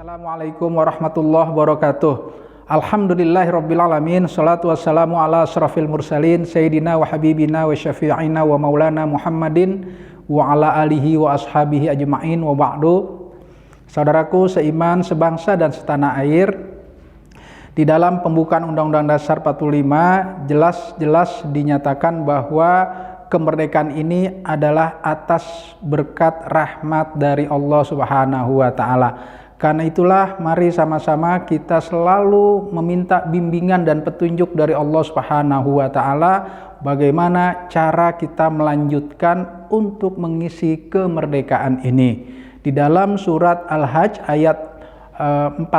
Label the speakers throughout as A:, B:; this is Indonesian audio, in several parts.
A: Assalamualaikum warahmatullahi wabarakatuh. Alhamdulillahirrabbilalamin. Salatu wassalamu ala asrafil mursalin Sayyidina wa habibina wa syafi'ina wa maulana Muhammadin wa ala alihi wa ashabihi ajma'in wa ba'du. Saudaraku seiman, sebangsa dan setanah air, di dalam pembukaan Undang-Undang Dasar 45 jelas-jelas dinyatakan bahwa kemerdekaan ini adalah atas berkat rahmat dari Allah Subhanahu wa taala. Karena itulah mari sama-sama kita selalu meminta bimbingan dan petunjuk dari Allah Subhanahu wa taala bagaimana cara kita melanjutkan untuk mengisi kemerdekaan ini. Di dalam surat Al-Hajj ayat 41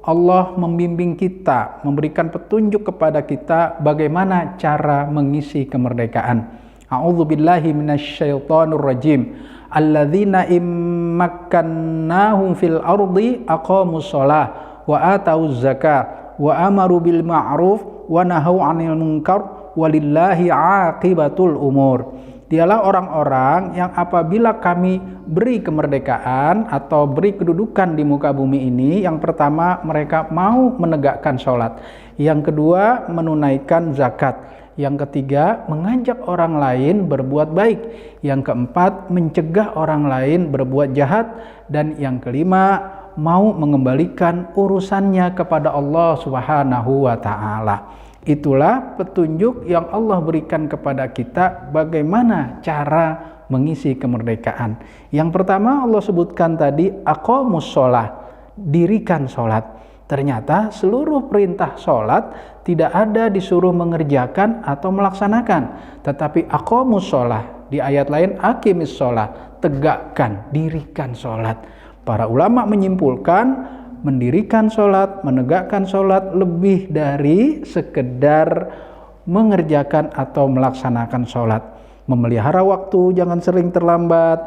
A: Allah membimbing kita, memberikan petunjuk kepada kita bagaimana cara mengisi kemerdekaan. A'udzubillahi minasyaitonir rajim. Alladzina immakkannahum fil ardi aqamus shalah wa atauz zakah wa amaru bil ma'ruf wa nahau 'anil munkar walillahi 'aqibatul umur. Dialah orang-orang yang apabila kami beri kemerdekaan atau beri kedudukan di muka bumi ini, yang pertama mereka mau menegakkan sholat, yang kedua menunaikan zakat, yang ketiga mengajak orang lain berbuat baik, yang keempat mencegah orang lain berbuat jahat, dan yang kelima mau mengembalikan urusannya kepada Allah Subhanahu wa ta'ala. Itulah petunjuk yang Allah berikan kepada kita bagaimana cara mengisi kemerdekaan. Yang pertama Allah sebutkan tadi aqamus shalah, dirikan sholat. Ternyata seluruh perintah sholat tidak ada disuruh mengerjakan atau melaksanakan, tetapi aqamus shalah, di ayat lain aqimis shalah, tegakkan, dirikan sholat. Para ulama menyimpulkan mendirikan sholat, menegakkan sholat lebih dari sekedar mengerjakan atau melaksanakan sholat. Memelihara waktu, jangan sering terlambat,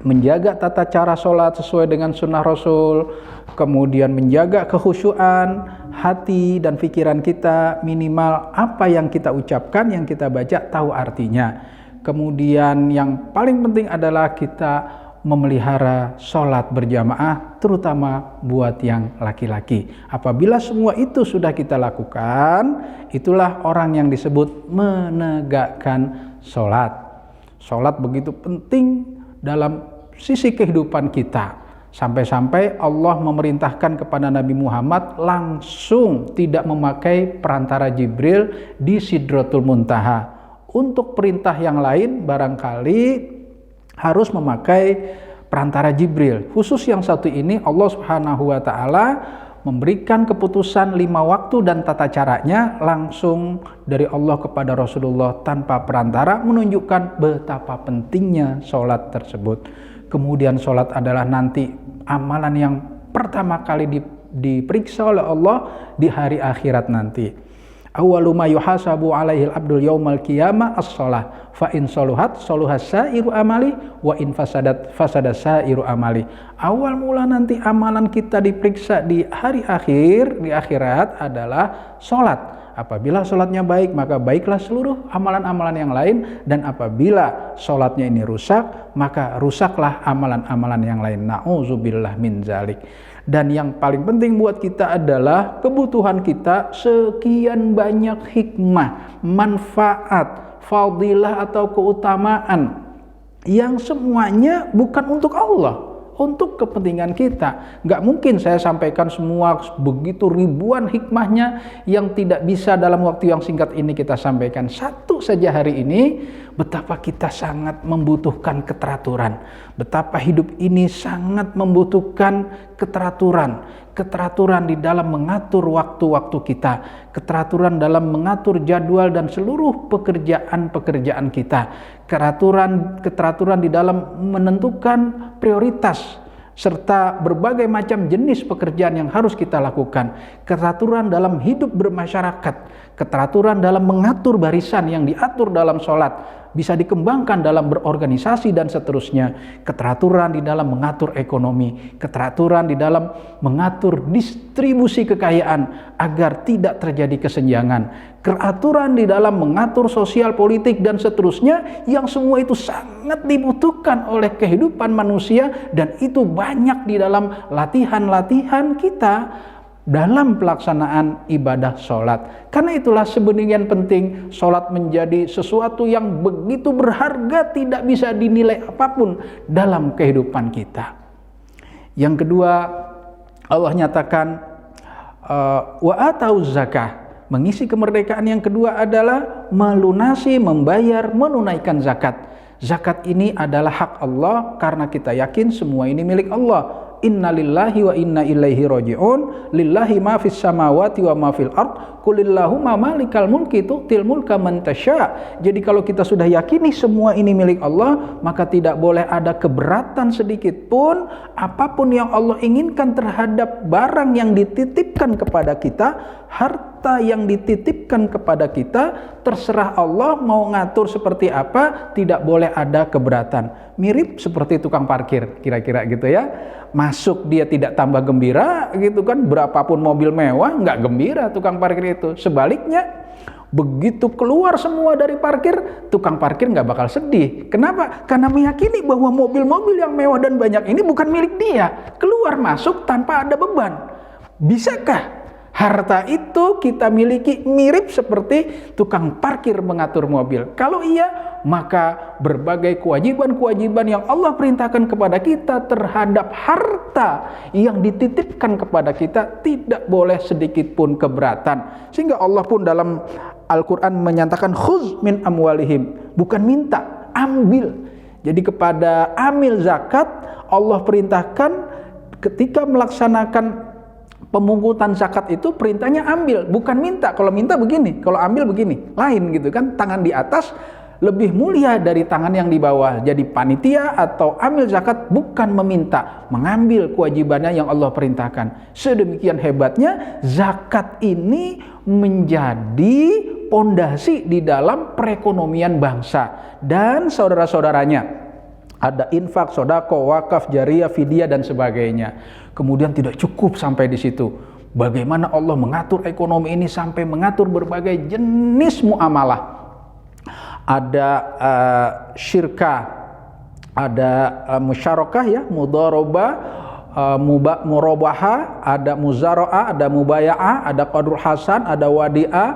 A: menjaga tata cara sholat sesuai dengan sunnah Rasul, kemudian menjaga kekhusyuan hati dan pikiran kita, minimal apa yang kita ucapkan, yang kita baca tahu artinya. Kemudian yang paling penting adalah kita memelihara sholat berjamaah, terutama buat yang laki-laki. Apabila semua itu sudah kita lakukan, itulah orang yang disebut menegakkan sholat. Sholat begitu penting dalam sisi kehidupan kita, sampai-sampai Allah memerintahkan kepada Nabi Muhammad langsung tidak memakai perantara Jibril di Sidratul Muntaha. Untuk perintah yang lain barangkali harus memakai perantara Jibril. Khusus yang satu ini Allah Subhanahu wa taala memberikan keputusan 5 waktu dan tata caranya langsung dari Allah kepada Rasulullah tanpa perantara, menunjukkan betapa pentingnya sholat tersebut. Kemudian sholat adalah nanti amalan yang pertama kali diperiksa oleh Allah di hari akhirat nanti. Awwalu ma yuhasabu alaihil abdul yaumal qiyamah as-shalah fa in saluhat saluhas sairu amali wa in fasadat fasadas sairu amali. Awal mula nanti amalan kita diperiksa di hari akhir, di akhirat adalah salat. Apabila salatnya baik, maka baiklah seluruh amalan-amalan yang lain, dan apabila salatnya ini rusak, maka rusaklah amalan-amalan yang lain. Nauzubillah min zalik. Dan yang paling penting buat kita adalah kebutuhan kita sekian banyak hikmah, manfaat, fadilah atau keutamaan yang semuanya bukan untuk Allah, untuk kepentingan kita. Gak mungkin saya sampaikan semua begitu ribuan hikmahnya yang tidak bisa dalam waktu yang singkat ini kita sampaikan. Satu saja hari ini, betapa kita sangat membutuhkan keteraturan, betapa hidup ini sangat membutuhkan keteraturan di dalam mengatur waktu-waktu kita, keteraturan dalam mengatur jadwal dan seluruh pekerjaan-pekerjaan kita, keteraturan di dalam menentukan prioritas serta berbagai macam jenis pekerjaan yang harus kita lakukan, keteraturan dalam hidup bermasyarakat, keteraturan dalam mengatur barisan yang diatur dalam sholat, bisa dikembangkan dalam berorganisasi dan seterusnya. Keteraturan di dalam mengatur ekonomi, keteraturan di dalam mengatur distribusi kekayaan agar tidak terjadi kesenjangan, keteraturan di dalam mengatur sosial politik dan seterusnya, yang semua itu sangat dibutuhkan oleh kehidupan manusia, dan itu banyak di dalam latihan-latihan kita dalam pelaksanaan ibadah sholat. Karena itulah sebenarnya penting sholat menjadi sesuatu yang begitu berharga, tidak bisa dinilai apapun dalam kehidupan kita. Yang kedua, Allah nyatakan wa atau zakah, mengisi kemerdekaan. Yang kedua adalah melunasi, membayar, menunaikan zakat. Zakat ini adalah hak Allah karena kita yakin semua ini milik Allah. Inna lillahi wa inna ilaihi raji'un, lillahi ma fis samawati wa ma fil ard, qulillahumma malikal mulki tu'til mulka man tasya. Jadi kalau kita sudah yakini semua ini milik Allah, maka tidak boleh ada keberatan sedikit pun apapun yang Allah inginkan terhadap barang yang dititipkan kepada kita, harta yang dititipkan kepada kita, terserah Allah mau ngatur seperti apa, tidak boleh ada keberatan. Mirip seperti tukang parkir, kira-kira gitu ya. Masuk dia tidak tambah gembira gitu kan, berapapun mobil mewah nggak gembira tukang parkir itu. Sebaliknya, begitu keluar semua dari parkir, tukang parkir nggak bakal sedih. Kenapa? Karena meyakini bahwa mobil-mobil yang mewah dan banyak ini bukan milik dia. Keluar masuk tanpa ada beban. Bisakah harta itu kita miliki mirip seperti tukang parkir mengatur mobil? Kalau iya, maka berbagai kewajiban-kewajiban yang Allah perintahkan kepada kita terhadap harta yang dititipkan kepada kita tidak boleh sedikit pun keberatan. Sehingga Allah pun dalam Al-Quran menyatakan khuz min amwalihim, bukan minta, ambil. Jadi kepada amil zakat Allah perintahkan ketika melaksanakan pemungutan zakat itu perintahnya ambil, bukan minta. Kalau minta begini, kalau ambil begini, lain gitu kan. Tangan di atas lebih mulia dari tangan yang di bawah. Jadi panitia atau amil zakat bukan meminta, mengambil kewajibannya yang Allah perintahkan. Sedemikian hebatnya zakat ini menjadi pondasi di dalam perekonomian bangsa dan saudara-saudaranya. Ada infak, sodako, wakaf, jariyah, fidyah dan sebagainya. Kemudian tidak cukup sampai di situ. Bagaimana Allah mengatur ekonomi ini sampai mengatur berbagai jenis muamalah. Ada syirkah, ada musyarakah ya, mudharabah, murabaha, ada muzara'ah, ada mubaya'ah, ada qadrul hasan, ada wadi'ah,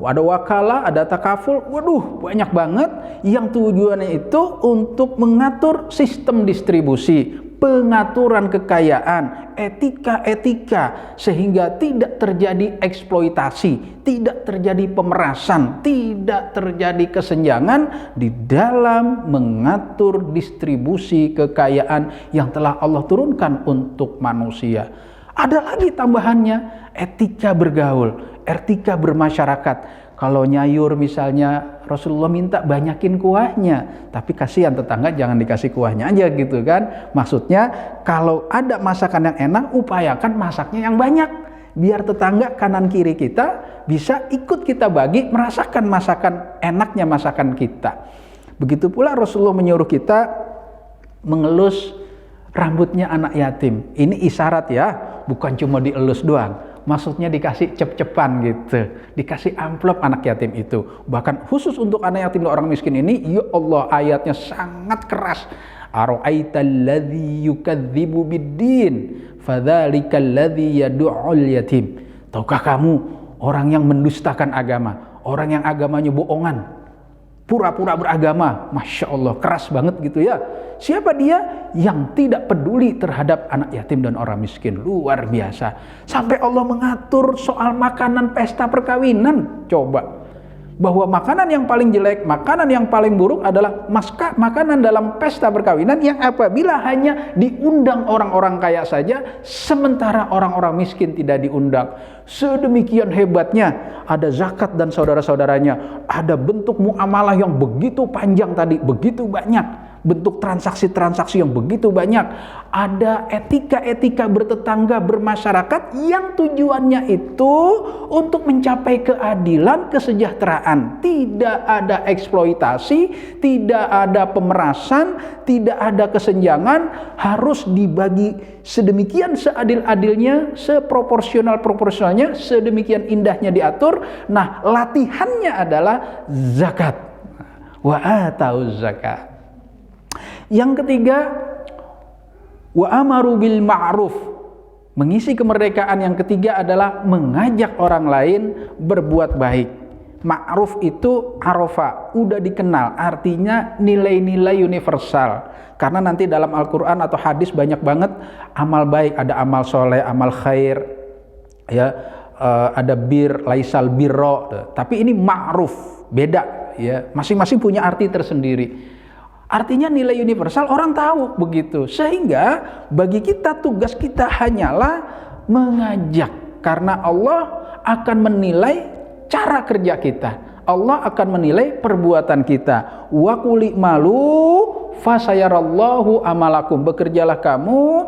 A: ada wakalah, ada takaful. Waduh, banyak banget yang tujuannya itu untuk mengatur sistem distribusi, pengaturan kekayaan, etika-etika, sehingga tidak terjadi eksploitasi, tidak terjadi pemerasan, tidak terjadi kesenjangan di dalam mengatur distribusi kekayaan yang telah Allah turunkan untuk manusia. Ada lagi tambahannya, etika bergaul, etika bermasyarakat. Kalau nyayur misalnya, Rasulullah minta banyakin kuahnya, tapi kasihan tetangga jangan dikasih kuahnya aja gitu kan. Maksudnya kalau ada masakan yang enak, upayakan masaknya yang banyak, biar tetangga kanan kiri kita bisa ikut kita bagi merasakan masakan enaknya masakan kita. Begitu pula Rasulullah menyuruh kita mengelus rambutnya anak yatim. Ini isyarat ya, bukan cuma dielus doang. Maksudnya dikasih cep-cepan gitu, dikasih amplop anak yatim itu. Bahkan khusus untuk anak yatim dan orang miskin ini, ya Allah, ayatnya sangat keras. Ara'aital ladzi yukadzibu biddin, fadzalikal ladzi yad'ul yatim. Tahukah kamu orang yang mendustakan agama, orang yang agamanya bohongan, pura-pura beragama? Masya Allah, keras banget gitu ya. Siapa dia? Yang tidak peduli terhadap anak yatim dan orang miskin. Luar biasa. Sampai Allah mengatur soal makanan pesta perkawinan. Coba. Bahwa makanan yang paling jelek, makanan yang paling buruk adalah makanan dalam pesta perkawinan yang apabila hanya diundang orang-orang kaya saja, sementara orang-orang miskin tidak diundang. Sedemikian hebatnya ada zakat dan saudara-saudaranya. Ada bentuk muamalah yang begitu panjang tadi, begitu banyak. bentuk transaksi-transaksi yang begitu banyak. Ada etika-etika bertetangga, bermasyarakat yang tujuannya itu untuk mencapai keadilan, kesejahteraan. Tidak ada eksploitasi, tidak ada pemerasan, tidak ada kesenjangan, harus dibagi sedemikian seadil-adilnya, seproporsional-proporsionalnya, sedemikian indahnya diatur. Nah, latihannya adalah zakat. Wa atauz zakat. Yang ketiga, wa amaru bil ma'ruf. Mengisi kemerdekaan yang ketiga adalah mengajak orang lain berbuat baik. Ma'ruf itu arofa, udah dikenal, artinya nilai-nilai universal. Karena nanti dalam Al-Quran atau hadis banyak banget amal baik, ada amal soleh, amal khair, ya, ada bir, laisal birro. Tapi ini ma'ruf, beda, ya, masing-masing punya arti tersendiri. Artinya nilai universal, orang tahu begitu. Sehingga bagi kita tugas kita hanyalah mengajak. Karena Allah akan menilai cara kerja kita. Allah akan menilai perbuatan kita. Wa qul i'malu fasayarallahu amalakum. Bekerjalah kamu,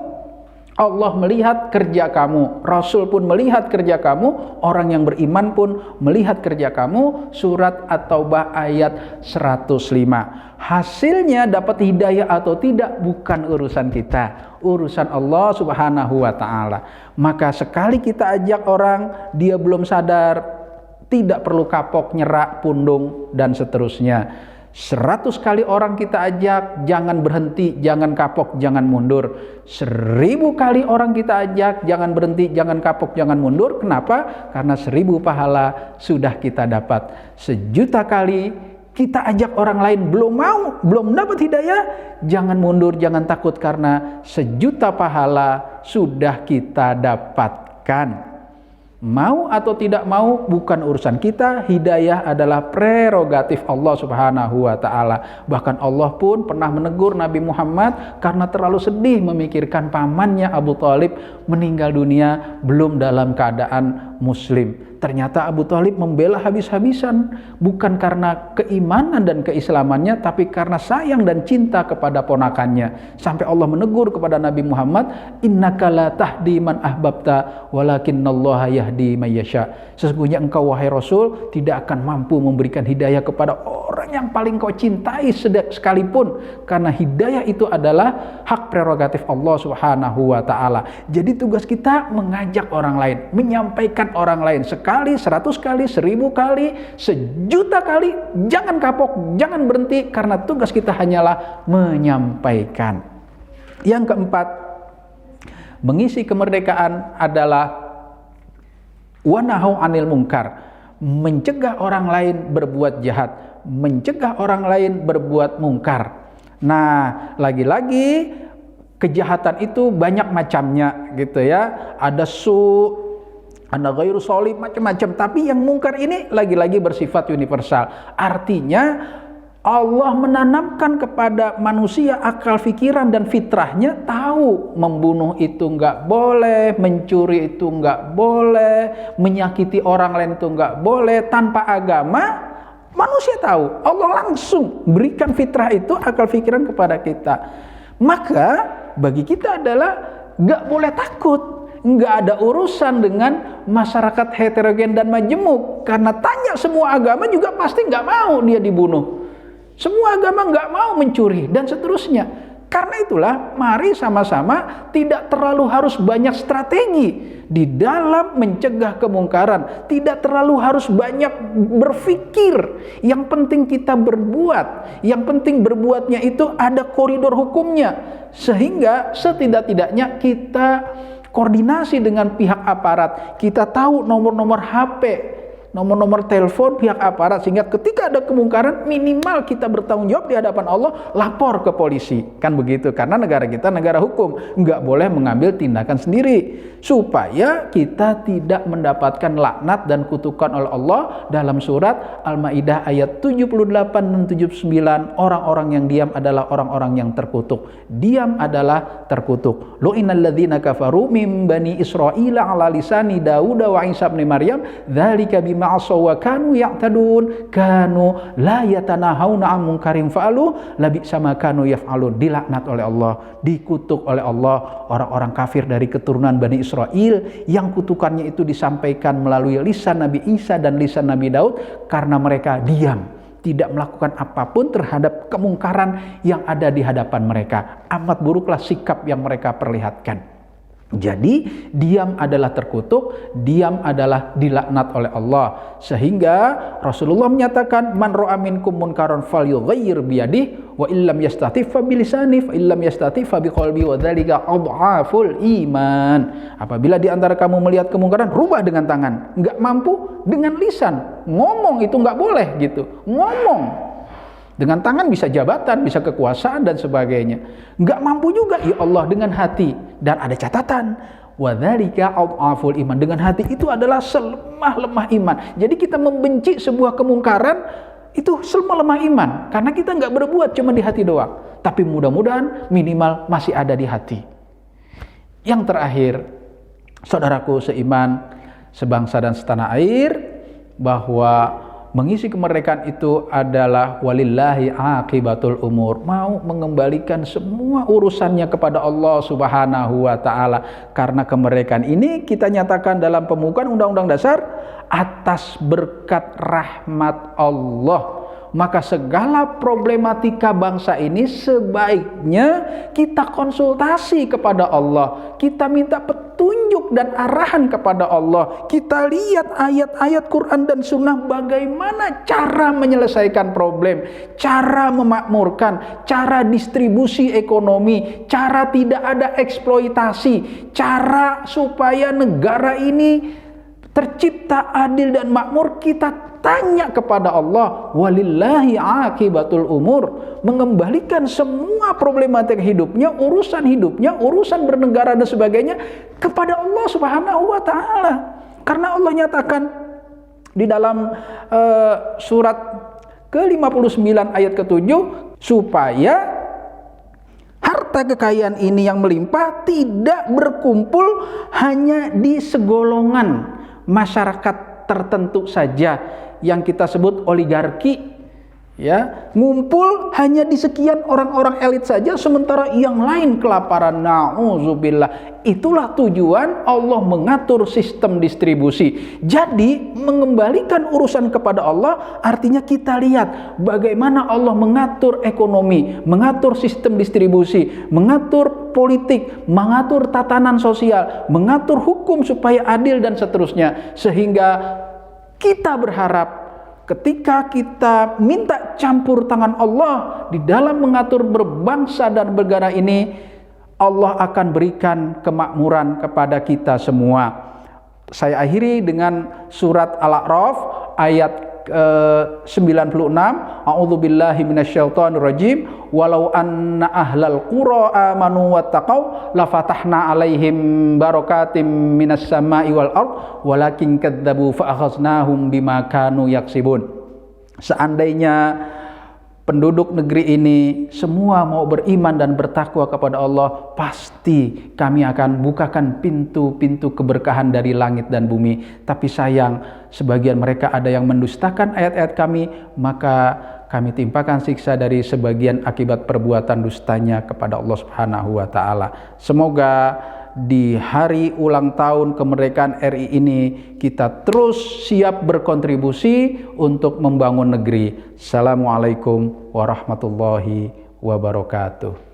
A: Allah melihat kerja kamu, Rasul pun melihat kerja kamu, orang yang beriman pun melihat kerja kamu. Surat At-Taubah ayat 105. Hasilnya dapat hidayah atau tidak bukan urusan kita, urusan Allah Subhanahu wa ta'ala. Maka sekali kita ajak orang, dia belum sadar, tidak perlu kapok, nyerak, pundung, dan seterusnya. 100 kali orang kita ajak, jangan berhenti, jangan kapok, jangan mundur. 1000 kali orang kita ajak, jangan berhenti, jangan kapok, jangan mundur. Kenapa? Karena 1000 pahala sudah kita dapat. 1.000.000 kali kita ajak orang lain, belum mau, belum dapat hidayah, jangan mundur, jangan takut, karena 1.000.000 pahala sudah kita dapatkan. Mau atau tidak mau bukan urusan kita, hidayah adalah prerogatif Allah Subhanahu wa ta'ala. Bahkan Allah pun pernah menegur Nabi Muhammad karena terlalu sedih memikirkan pamannya Abu Thalib meninggal dunia belum dalam keadaan muslim. Ternyata Abu Thalib membela habis-habisan, bukan karena keimanan dan keislamannya, tapi karena sayang dan cinta kepada ponakannya. Sampai Allah menegur kepada Nabi Muhammad, innaka la tahdi man ahbabta walakinnallaha yahdi may yasha. Sesungguhnya engkau wahai Rasul tidak akan mampu memberikan hidayah kepada orang yang paling kau cintai sekalipun, karena hidayah itu adalah hak prerogatif Allah Subhanahu wa ta'ala. Jadi tugas kita mengajak orang lain, menyampaikan orang lain. Sekali, 100 kali, 1000 kali, 1.000.000 kali, jangan kapok, jangan berhenti, karena tugas kita hanyalah menyampaikan. Yang keempat, mengisi kemerdekaan adalah wanahau anil mungkar, mencegah orang lain berbuat jahat, mencegah orang lain berbuat mungkar. Nah, lagi-lagi kejahatan itu banyak macamnya gitu ya. Ada ada ghairu sholih, macam-macam. Tapi yang mungkar ini lagi-lagi bersifat universal. Artinya Allah menanamkan kepada manusia akal pikiran dan fitrahnya, tahu membunuh itu enggak boleh, mencuri itu enggak boleh, menyakiti orang lain itu enggak boleh. Tanpa agama manusia tahu. Allah langsung berikan fitrah itu, akal pikiran kepada kita. Maka bagi kita adalah enggak boleh takut. Nggak ada urusan dengan masyarakat heterogen dan majemuk, karena tanya semua agama juga pasti nggak mau dia dibunuh, semua agama nggak mau mencuri, dan seterusnya. Karena itulah mari sama-sama tidak terlalu harus banyak strategi di dalam mencegah kemungkaran, tidak terlalu harus banyak berpikir. Yang penting kita berbuat, yang penting berbuatnya itu ada koridor hukumnya, sehingga setidak-tidaknya kita koordinasi dengan pihak aparat, kita tahu nomor-nomor HP, nomor-nomor telepon pihak aparat, sehingga ketika ada kemungkaran minimal kita bertanggung jawab di hadapan Allah, lapor ke polisi, kan begitu. Karena negara kita negara hukum, nggak boleh mengambil tindakan sendiri, supaya kita tidak mendapatkan laknat dan kutukan oleh Allah. Dalam surat Al-Maidah ayat 78 dan 79, orang-orang yang diam adalah orang-orang yang terkutuk. Diam adalah terkutuk. Lu'inal ladzina kafaru min bani Israila ala lisani Daud wa Isa bin Maryam dzalika bima ladzina asaw wa kanu ya'tadun kanu la yatanahawna 'an munkarin fa'alu labisa ma kanu yaf'alun. Dilaknat oleh Allah, dikutuk oleh Allah orang-orang kafir dari keturunan Bani Israel yang kutukannya itu disampaikan melalui lisan Nabi Isa dan lisan Nabi Daud karena mereka diam, tidak melakukan apapun terhadap kemungkaran yang ada di hadapan mereka. Amat buruklah sikap yang mereka perlihatkan. Jadi diam adalah terkutuk, diam adalah dilaknat oleh Allah. Sehingga Rasulullah menyatakan man ra'a minkum munkaran falyughayyir biyadihi wa illam yastatif fa bilisanihi fa illam yastatif fa biqalbihi wa dzalika adhaful iman. Apabila di antara kamu melihat kemungkaran, rubah dengan tangan. Enggak mampu, dengan lisan. Ngomong itu enggak boleh gitu. Ngomong dengan tangan bisa jabatan, bisa kekuasaan dan sebagainya. Enggak mampu juga, ya Allah, dengan hati. Dan ada catatan, wa dzalika adhaful iman. Dengan hati itu adalah selemah-lemah iman. Jadi kita membenci sebuah kemungkaran itu selemah-lemah iman, karena kita enggak berbuat, cuma di hati doang. Tapi mudah-mudahan minimal masih ada di hati. Yang terakhir, saudaraku seiman, sebangsa dan setanah air, bahwa mengisi kemerdekaan itu adalah walillahi aqibatul umur. Mau mengembalikan semua urusannya kepada Allah Subhanahu wa taala. Karena kemerdekaan ini kita nyatakan dalam pembukaan Undang-Undang Dasar atas berkat rahmat Allah. Maka segala problematika bangsa ini sebaiknya kita konsultasi kepada Allah. Kita minta petunjuk dan arahan kepada Allah. Kita lihat ayat-ayat Quran dan Sunnah bagaimana cara menyelesaikan problem, cara memakmurkan, cara distribusi ekonomi, cara tidak ada eksploitasi, cara supaya negara ini tercipta adil dan makmur. Kita tanya kepada Allah, walillahi aqibatul umur, mengembalikan semua problematik hidupnya, urusan bernegara dan sebagainya kepada Allah Subhanahu wa taala. Karena Allah nyatakan di dalam surat ke-59 ayat ke-7 supaya harta kekayaan ini yang melimpah tidak berkumpul hanya di segolongan masyarakat tertentu saja yang kita sebut oligarki, ya, ngumpul hanya di sekian orang-orang elit saja sementara yang lain kelaparan. Nauzubillah. Itulah tujuan Allah mengatur sistem distribusi. Jadi mengembalikan urusan kepada Allah artinya kita lihat bagaimana Allah mengatur ekonomi, mengatur sistem distribusi, mengatur politik, mengatur tatanan sosial, mengatur hukum supaya adil dan seterusnya. Sehingga kita berharap ketika kita minta campur tangan Allah di dalam mengatur berbangsa dan bernegara ini, Allah akan berikan kemakmuran kepada kita semua. Saya akhiri dengan surat Al-A'raf ayat 96. A'udzubillahi minasyaitonirrajim. Walau anna ahlal qura amanu wattaqau lafatahna alaihim barakatim minas sama'i wal ard walakin kadzabu fa akhaznahum bima kanu yaksibun. Seandainya penduduk negeri ini semua mau beriman dan bertakwa kepada Allah, pasti kami akan bukakan pintu-pintu keberkahan dari langit dan bumi. Tapi sayang, sebagian mereka ada yang mendustakan ayat-ayat kami, maka kami timpakan siksa dari sebagian akibat perbuatan dustanya kepada Allah Subhanahu wa taala. Semoga di hari ulang tahun kemerdekaan RI ini kita terus siap berkontribusi untuk membangun negeri. Assalamualaikum warahmatullahi wabarakatuh.